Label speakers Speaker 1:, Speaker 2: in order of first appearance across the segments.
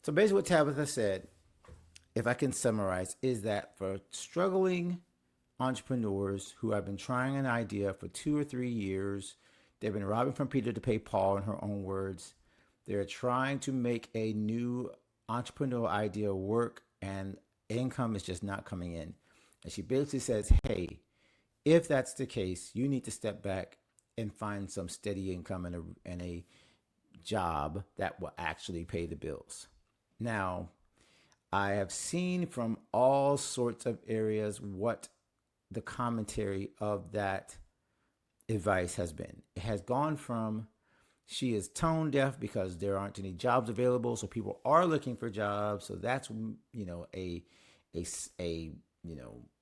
Speaker 1: So basically, what Tabitha said, if I can summarize, is that for struggling entrepreneurs who have been trying an idea for 2 or 3 years, they've been robbing from Peter to pay Paul, in her own words. They're trying to make a new entrepreneurial idea work, and income is just not coming in. And she basically says, hey, if that's the case, you need to step back and find some steady income and a job that will actually pay the bills. Now, I have seen from all sorts of areas what the commentary of that advice has been. It has gone from she is tone deaf because there aren't any jobs available, so people are looking for jobs. So that's a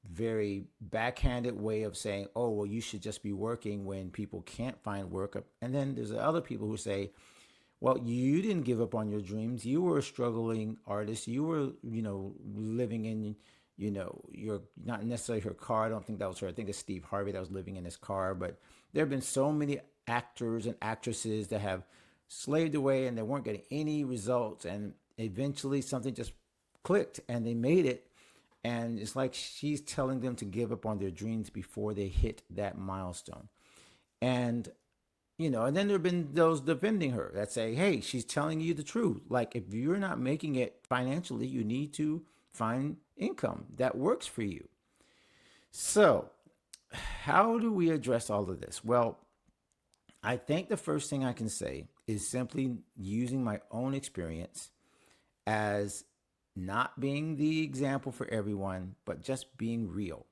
Speaker 1: very backhanded way of saying, oh well, you should just be working when people can't find work. And then there's other people who say, well, you didn't give up on your dreams. You were a struggling artist. You were, living in, you're not necessarily her car. I don't think that was her. I think it's Steve Harvey that was living in his car. But there have been so many actors and actresses that have slaved away and they weren't getting any results. And eventually something just clicked and they made it. And it's like she's telling them to give up on their dreams before they hit that milestone. And and then there have been those defending her that say, hey, she's telling you the truth. Like, if you're not making it financially, you need to find income that works for you. So, how do we address all of this? Well, I think the first thing I can say is simply using my own experience as not being the example for everyone, but just being real.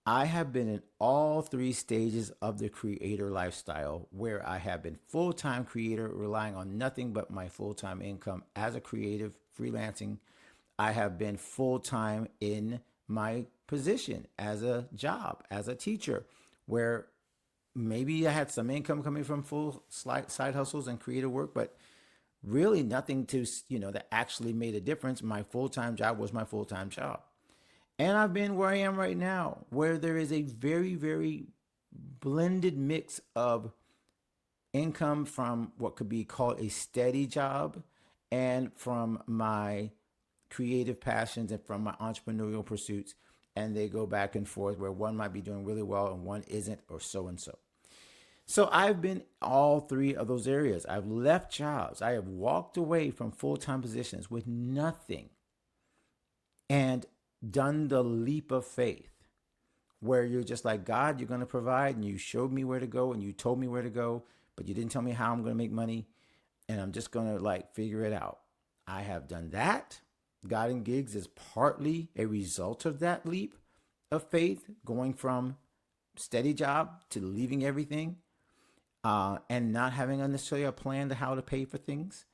Speaker 1: I have been in all three stages of the creator lifestyle where I have been full-time creator, relying on nothing but my full-time income as a creative freelancing. I have been full-time in my position as a job, as a teacher, where maybe I had some income coming from full side hustles and creative work, but really nothing to, that actually made a difference. My full-time job was my full-time job. And I've been where I am right now, where there is a very, very blended mix of income from what could be called a steady job and from my creative passions and from my entrepreneurial pursuits. And they go back and forth where one might be doing really well and one isn't, or so and so. So I've been all three of those areas. I've left jobs. I have walked away from full-time positions with nothing and done the leap of faith where you're just like, God, you're going to provide, and you showed me where to go and you told me where to go, but you didn't tell me how I'm going to make money, and I'm just going to figure it out. I have done that. God and Gigs is partly a result of that leap of faith, going from steady job to leaving everything and not having necessarily a plan to how to pay for things.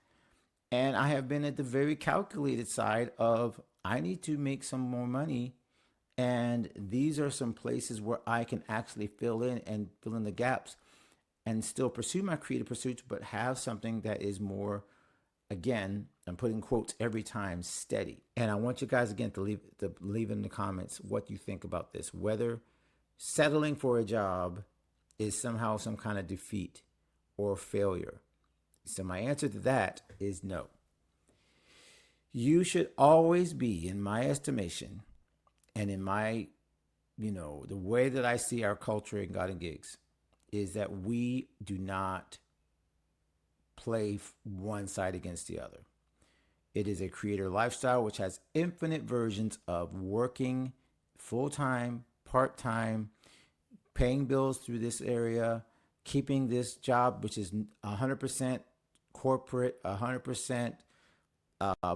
Speaker 1: And I have been at the very calculated side of, I need to make some more money. And these are some places where I can actually fill in the gaps and still pursue my creative pursuits, but have something that is more, again, I'm putting quotes every time, steady. And I want you guys, again, to leave in the comments what you think about this, whether settling for a job is somehow some kind of defeat or failure. So my answer to that is no. You should always be, in my estimation, and in my, the way that I see our culture in God and Gigs, is that we do not play one side against the other. It is a creator lifestyle which has infinite versions of working full-time, part-time, paying bills through this area, keeping this job, which is 100% corporate, 100%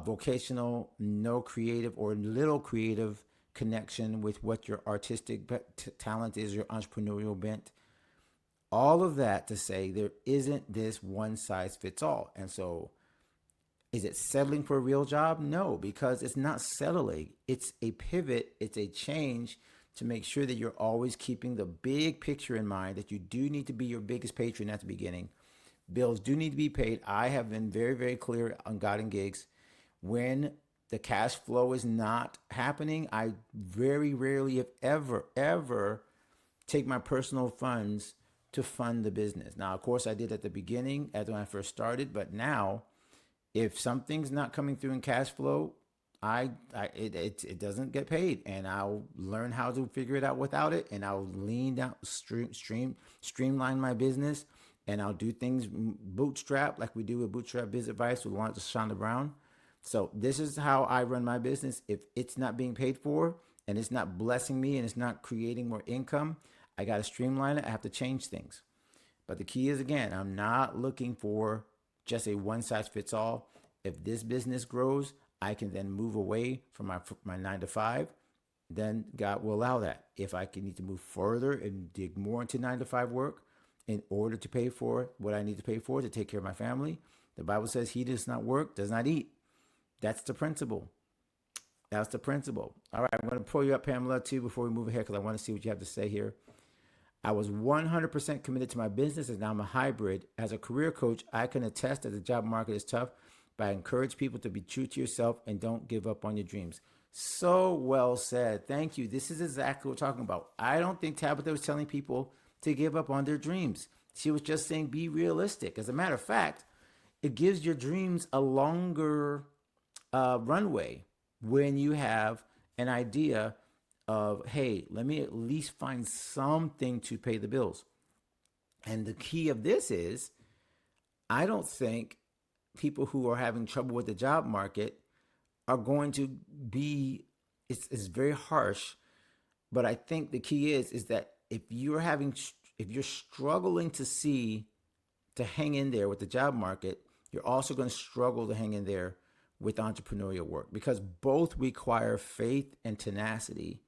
Speaker 1: vocational, no creative or little creative connection with what your artistic talent is, your entrepreneurial bent. All of that to say there isn't this one size fits all. And so is it settling for a real job? No, because it's not settling. It's a pivot. It's a change to make sure that you're always keeping the big picture in mind, that you do need to be your biggest patron at the beginning. Bills do need to be paid. I have been very, very clear on God and Gigs. When the cash flow is not happening, I very rarely, if ever, take my personal funds to fund the business. Now, of course, I did at the beginning, as when I first started, but now If something's not coming through in cash flow, it doesn't get paid, and I'll learn how to figure it out without it, and I'll lean down, streamline my business, and I'll do things bootstrap like we do with Bootstrap Biz Advice with Shonda Brown. So this is how I run my business. If it's not being paid for and it's not blessing me and it's not creating more income, I got to streamline it. I have to change things. But the key is, again, I'm not looking for just a one size fits all. If this business grows, I can then move away from my 9 to 5. Then God will allow that. If I need to move further and dig more into 9 to 5 work in order to pay for what I need to pay for to take care of my family, the Bible says he does not work, does not eat. That's the principle. That's the principle. All right, I'm going to pull you up, Pamela, too, before we move ahead, because I want to see what you have to say here. I was 100% committed to my business, and now I'm a hybrid. As a career coach, I can attest that the job market is tough, but I encourage people to be true to yourself and don't give up on your dreams. So well said. Thank you. This is exactly what we're talking about. I don't think Tabitha was telling people to give up on their dreams. She was just saying be realistic. As a matter of fact, it gives your dreams a longer runway when you have an idea of, hey, let me at least find something to pay the bills. And the key of this is, I don't think people who are having trouble with the job market are going to be, it's very harsh, but I think the key is that if you're struggling to hang in there with the job market, you're also going to struggle to hang in there with entrepreneurial work, because both require faith and tenacity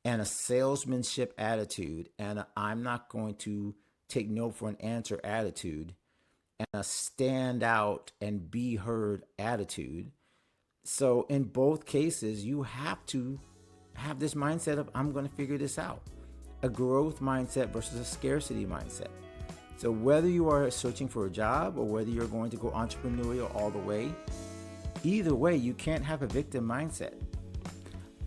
Speaker 1: and a salesmanship attitude, and I'm not going to take no for an answer attitude, and a stand out and be heard attitude. So in both cases, you have to have this mindset of, I'm going to figure this out. A growth mindset versus a scarcity mindset. So whether you are searching for a job or whether you're going to go entrepreneurial all the way, either way, you can't have a victim mindset.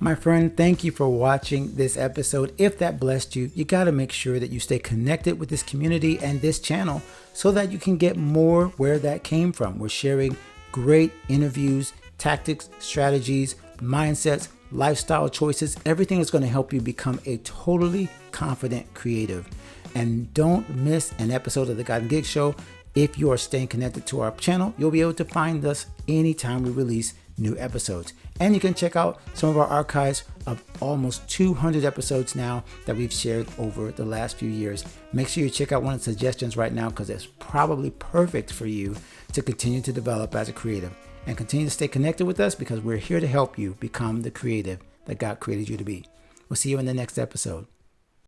Speaker 1: My friend, thank you for watching this episode. If that blessed you, you got to make sure that you stay connected with this community and this channel so that you can get more where that came from. We're sharing great interviews, tactics, strategies, mindsets, lifestyle choices, everything that's going to help you become a totally confident creative. And don't miss an episode of the God and Gig Show. If you are staying connected to our channel, you'll be able to find us anytime we release new episodes. And you can check out some of our archives of almost 200 episodes now that we've shared over the last few years. Make sure you check out one of the suggestions right now, because it's probably perfect for you to continue to develop as a creative. And continue to stay connected with us, because we're here to help you become the creative that God created you to be. We'll see you in the next episode.